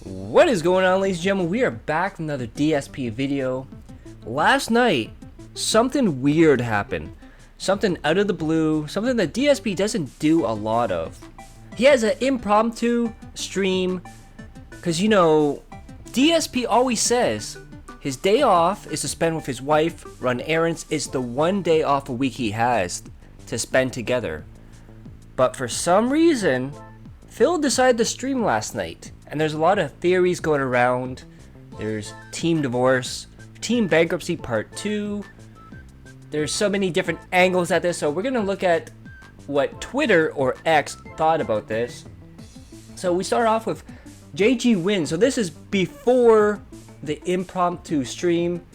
What is going on, ladies and gentlemen? We are back with another DSP video. Last night, something weird happened. Something out of the blue, something that DSP doesn't do a lot of. He has an impromptu stream, because you know, DSP always says his day off is to spend with his wife, run errands. It's the one day off a week he has to spend together. But for some reason, Phil decided to stream last night. And there's a lot of theories going around. There's team divorce, team bankruptcy part 2. There's so many different angles at this. So we're going to look at what Twitter or X thought about this. So we start off with JG wins. So this is before the impromptu stream.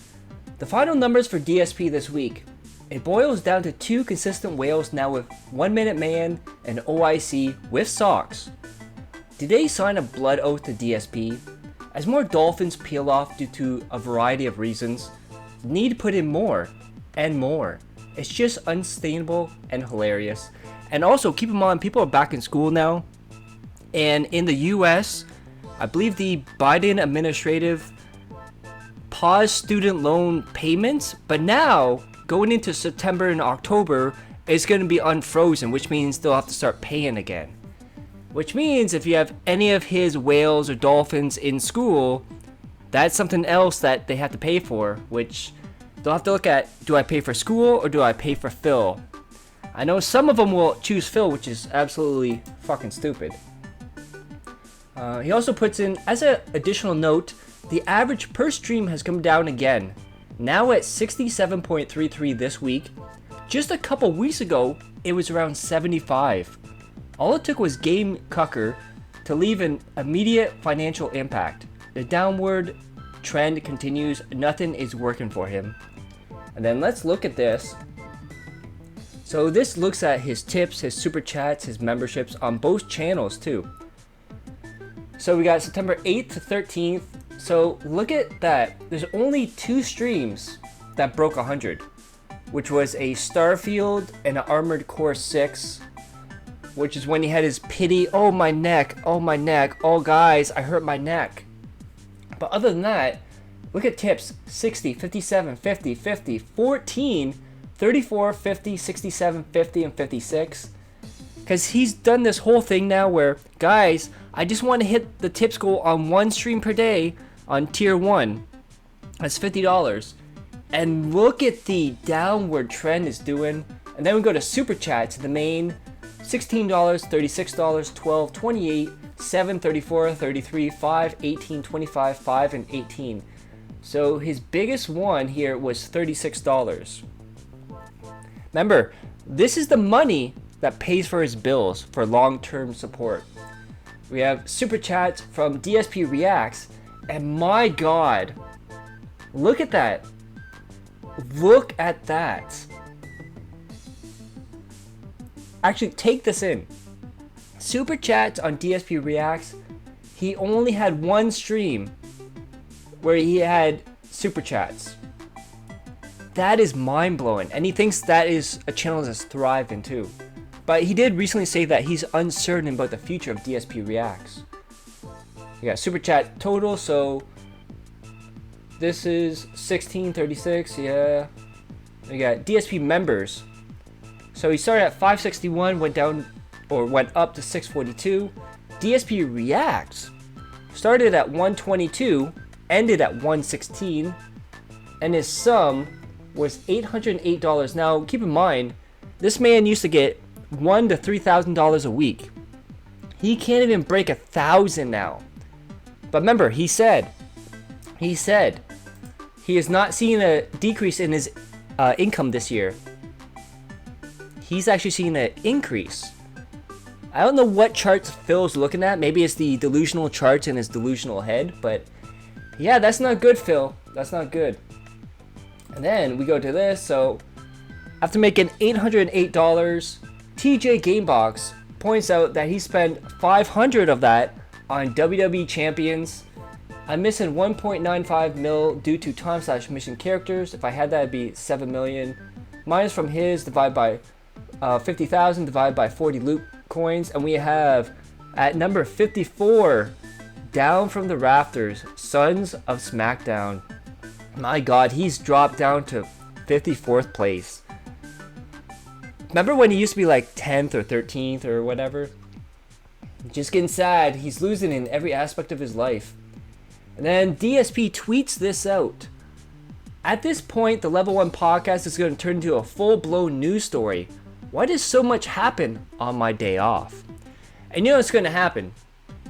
The final numbers for DSP this week. It boils down to 2 consistent whales now with 1 Minute Man and OIC with socks. Did they sign a blood oath to DSP? As more dolphins peel off due to a variety of reasons, need to put in more and more. It's just unsustainable and hilarious. And also keep in mind, people are back in school now. And in the US, I believe the Biden administrative paused student loan payments. But now, going into September and October, it's going to be unfrozen, which means they'll have to start paying again. Which means if you have any of his whales or dolphins in school, that's something else that they have to pay for, which they'll have to look at, do I pay for school or do I pay for Phil? I know some of them will choose Phil, which is absolutely fucking stupid. He also puts in, as an additional note, the average per stream has come down again, now at 67.33 this week. Just a couple weeks ago, it was around 75. All it took was Game Cucker to leave an immediate financial impact. The downward trend continues, nothing is working for him. And then let's look at this. So this looks at his tips, his super chats, his memberships on both channels too. So we got September 8th to 13th. So look at that. There's only 2 streams that broke 100, which was a Starfield and an Armored Core 6. Which is when he had his pity, oh my neck, oh guys, I hurt my neck. But other than that, look at tips, 60, 57, 50, 50, 14, 34, 50, 67, 50, and 56. Because he's done this whole thing now where, guys, I just want to hit the tips goal on 1 stream per day on tier 1. That's $50. And look at the downward trend it's doing. And then we go to super chats, the main. $16, $36, $12, $28, $7, $34, $33, $5, $18, $25, $5, and $18. So his biggest one here was $36. Remember, this is the money that pays for his bills for long-term support. We have super chats from DSP Reacts, and my God, look at that. Look at that. Actually, take this in. Super chats on DSP Reacts. He only had 1 stream where he had super chats. That is mind blowing, and he thinks that is a channel that's thriving too. But he did recently say that he's uncertain about the future of DSP Reacts. You got super chat total, so this is 1636. Yeah. We got DSP members. So he started at 561, went up to 642. DSP Reacts started at 122, ended at 116, and his sum was $808. Now, keep in mind, this man used to get $1,000 to $3,000 a week. He can't even break 1,000 now. But remember, he said he is not seeing a decrease in his income this year. He's actually seeing an increase. I don't know what charts Phil's looking at. Maybe it's the delusional charts in his delusional head. But yeah, that's not good, Phil. That's not good. And then we go to this. So after making $808, TJ Gamebox points out that he spent $500 of that on WWE champions. I'm missing 1.95 mil due to time/mission characters. If I had that, it'd be 7 million. Minus from his, divided by 50,000 divided by 40 loot coins, and we have at number 54 down from the rafters. Sons of SmackDown. My god, he's dropped down to 54th place. Remember when he used to be like 10th or 13th or whatever? Just getting sad. He's losing in every aspect of his life. And then DSP tweets this out. At this point, the Level 1 podcast is going to turn into a full-blown news story. Why does so much happen on my day off? And you know what's going to happen?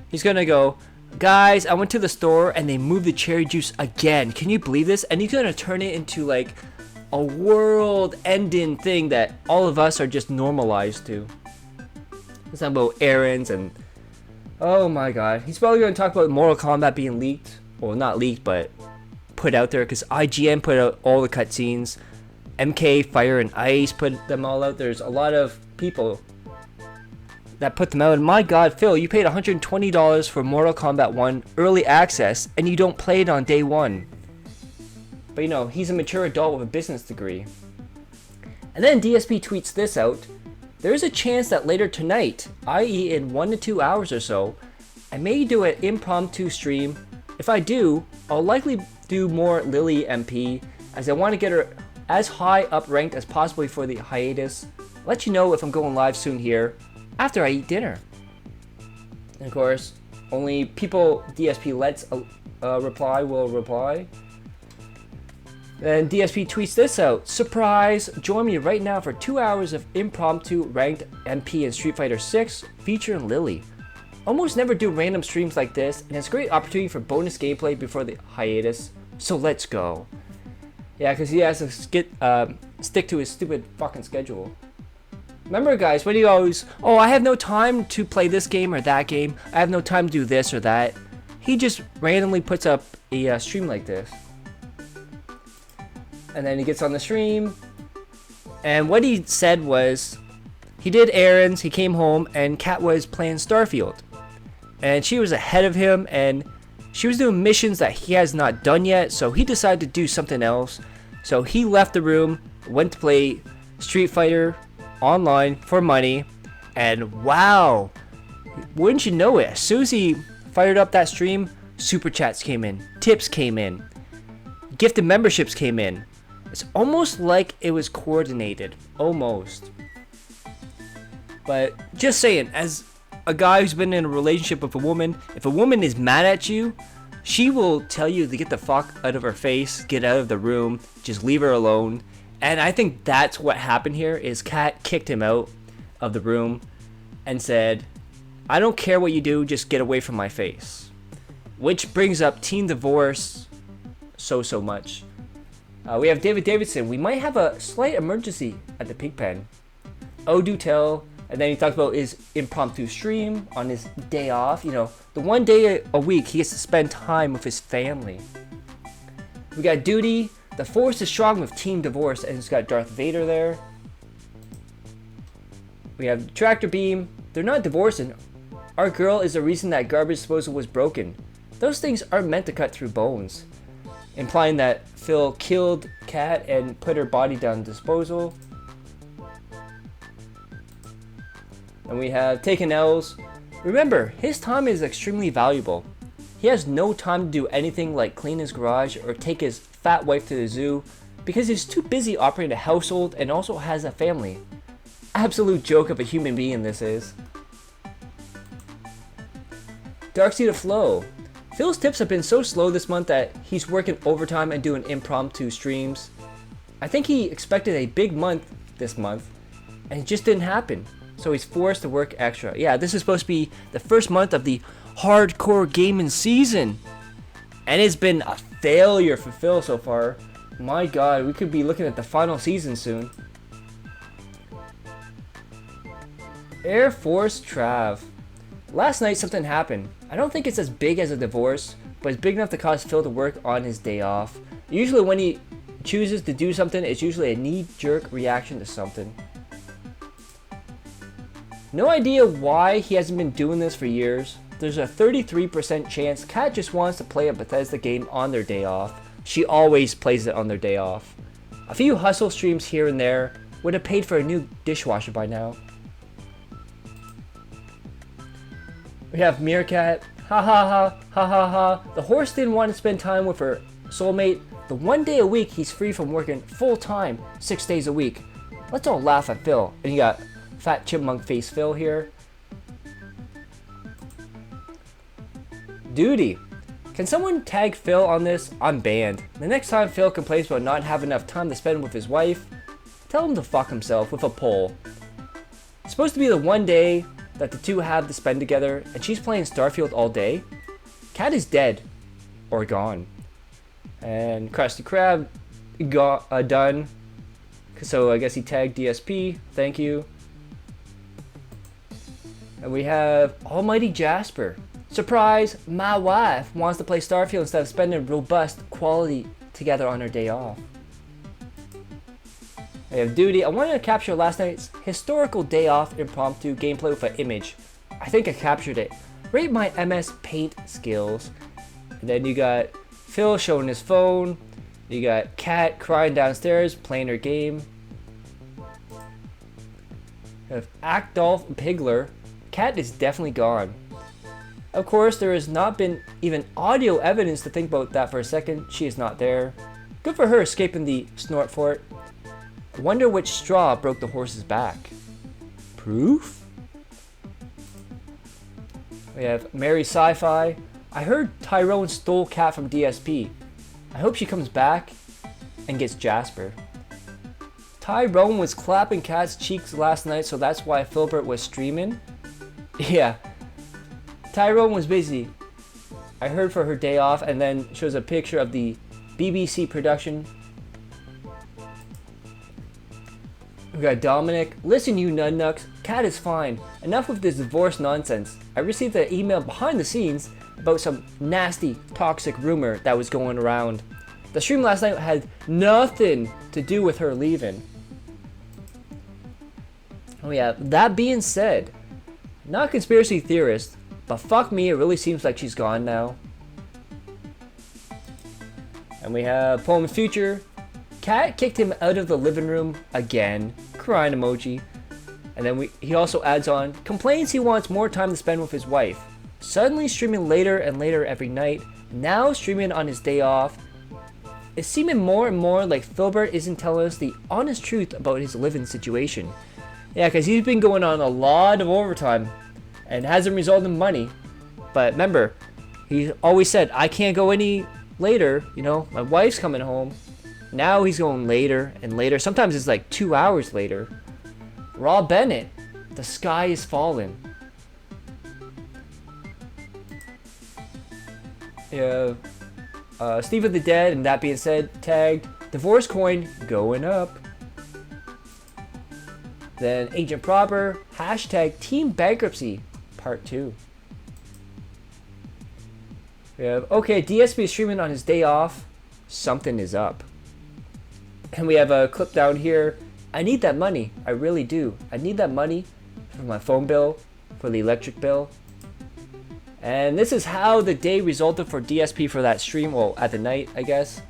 He's going to go, guys, I went to the store and they moved the cherry juice again. Can you believe this? And he's going to turn it into like a world-ending thing that all of us are just normalized to. It's not about errands and... Oh my god. He's probably going to talk about Mortal Kombat being leaked. Well, not leaked, but put out there. Because IGN put out all the cutscenes. MK, Fire and Ice put them all out. There's a lot of people that put them out. And my god, Phil, you paid $120 for Mortal Kombat 1 early access. And you don't play it on day one. But you know, he's a mature adult with a business degree. And then DSP tweets this out. There is a chance that later tonight, i.e. in 1 to 2 hours or so, I may do an impromptu stream. If I do, I'll likely do more Lily MP, as I want to get her as high up ranked as possible for the hiatus. I'll let you know if I'm going live soon here, after I eat dinner. And of course, only people DSP lets reply will reply. Then DSP tweets this out. Surprise! Join me right now for 2 hours of impromptu ranked MP in Street Fighter 6 featuring Lily. Almost never do random streams like this, and it's a great opportunity for bonus gameplay before the hiatus. So let's go. Yeah, because he has to stick to his stupid fucking schedule. Remember guys, when you always, oh, I have no time to play this game or that game. I have no time to do this or that. He just randomly puts up a stream like this. And then he gets on the stream. And what he said was, he did errands, he came home, and Kat was playing Starfield. And she was ahead of him, and she was doing missions that he has not done yet, so he decided to do something else. So he left the room, went to play Street Fighter online for money, and wow, wouldn't you know it, as soon as he fired up that stream, super chats came in, tips came in, gifted memberships came in. It's almost like it was coordinated, almost. But just saying, as a guy who's been in a relationship with a woman, if a woman is mad at you, she will tell you to get the fuck out of her face, get out of the room, just leave her alone. And I think that's what happened here, is Kat kicked him out of the room and said, I don't care what you do, just get away from my face. Which brings up teen divorce so much. We have David Davidson. We might have a slight emergency at the pig pen. Oh, do tell. And then he talks about his impromptu stream on his day off. You know, the one day a week he gets to spend time with his family. We got Duty. The force is strong with teen divorce, and it's got Darth Vader there. We have Tractor Beam. They're not divorcing. Our girl is the reason that garbage disposal was broken. Those things aren't meant to cut through bones. Implying that Phil killed Kat and put her body down disposal. And we have Taken L's. Remember, his time is extremely valuable. He has no time to do anything like clean his garage or take his fat wife to the zoo because he's too busy operating a household and also has a family. Absolute joke of a human being this is. Darkseid of Flow. Phil's tips have been so slow this month that he's working overtime and doing impromptu streams. I think he expected a big month this month, and it just didn't happen. So he's forced to work extra. Yeah, this is supposed to be the first month of the hardcore gaming season. And it's been a failure for Phil so far. My god, we could be looking at the final season soon. Air Force Trav. Last night something happened. I don't think it's as big as a divorce, but it's big enough to cause Phil to work on his day off. Usually when he chooses to do something, it's usually a knee-jerk reaction to something. No idea why he hasn't been doing this for years. There's a 33% chance Kat just wants to play a Bethesda game on their day off. She always plays it on their day off. A few hustle streams here and there would have paid for a new dishwasher by now. We have Meerkat. Ha ha ha ha ha ha. The horse didn't want to spend time with her soulmate. The 1 day a week he's free from working full time 6 days a week. Let's all laugh at Phil. And you got fat chipmunk face Phil here. Duty. Can someone tag Phil on this? I'm banned. The next time Phil complains about not having enough time to spend with his wife, tell him to fuck himself with a pole. It's supposed to be the 1 day that the two have to spend together, and she's playing Starfield all day. Cat is dead. Or gone. And Krusty Krab got done. So I guess he tagged DSP. Thank you. And we have Almighty Jasper. Surprise! My wife wants to play Starfield instead of spending robust quality together on her day off. We have Duty. I wanted to capture last night's historical day off impromptu gameplay with an image. I think I captured it. Rate my MS Paint skills. And then you got Phil showing his phone. You got Kat crying downstairs playing her game. We have Actolf Pigler. Kat is definitely gone. Of course, there has not been even audio evidence to think about that for a second. She is not there. Good for her escaping the snort fort. I wonder which straw broke the horse's back. Proof? We have Mary Sci-Fi. I heard Tyrone stole Cat from DSP. I hope she comes back and gets Jasper. Tyrone was clapping Cat's cheeks last night, so that's why Filbert was streaming. Yeah. Tyrone was busy. I heard for her day off, and then shows a picture of the BBC production. We got Dominic. Listen, you nunnucks. Cat is fine. Enough with this divorce nonsense. I received an email behind the scenes about some nasty, toxic rumor that was going around. The stream last night had nothing to do with her leaving. Oh yeah, that being said, not a conspiracy theorist, but fuck me, it really seems like she's gone now. And we have Poem Future. Cat kicked him out of the living room again. Crying emoji. And then he also adds on, complains he wants more time to spend with his wife. Suddenly streaming later and later every night. Now streaming on his day off. It's seeming more and more like Filbert isn't telling us the honest truth about his living situation. Yeah, because he's been going on a lot of overtime and hasn't resulted in money. But remember, he always said, I can't go any later. You know, my wife's coming home. Now he's going later and later. Sometimes it's like 2 hours later. Rob Bennett, the sky is falling. Yeah. Steve of the Dead, and that being said, tagged divorce coin going up. Then Agent Proper, hashtag Team Bankruptcy, part 2. We have, okay, DSP is streaming on his day off. Something is up. And we have a clip down here. I need that money. I really do. I need that money for my phone bill, for the electric bill. And this is how the day resulted for DSP for that stream. Well, at the night, I guess.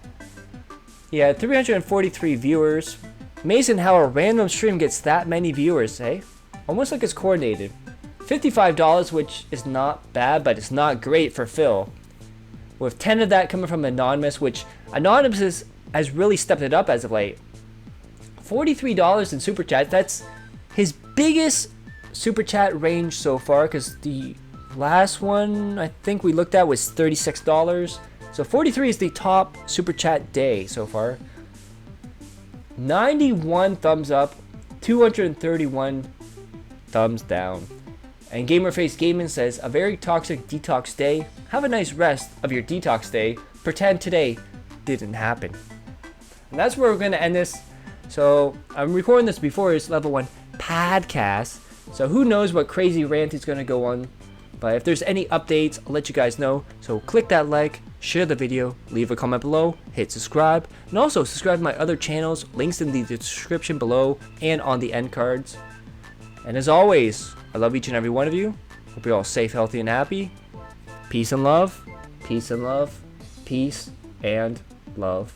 He had 343 viewers. Amazing how a random stream gets that many viewers, eh? Almost like it's coordinated. $55, which is not bad, but it's not great for Phil. With 10 of that coming from Anonymous, which Anonymous has really stepped it up as of late. $43 in Super Chat. That's his biggest Super Chat range so far, because the last one I think we looked at was $36. So 43 is the top Super Chat day so far. 91 thumbs up, 231 thumbs down. And Gamerface Gaming says, a very toxic detox day. Have a nice rest of your detox day. Pretend today didn't happen. And that's where we're going to end this. So I'm recording this before his level 1 podcast. So who knows what crazy rant he's going to go on. But if there's any updates, I'll let you guys know. So click that like, share the video, leave a comment below, hit subscribe, and also subscribe to my other channels, links in the description below and on the end cards. And as always, I love each and every one of you. Hope you're all safe, healthy, and happy. Peace and love. Peace and love. Peace and love.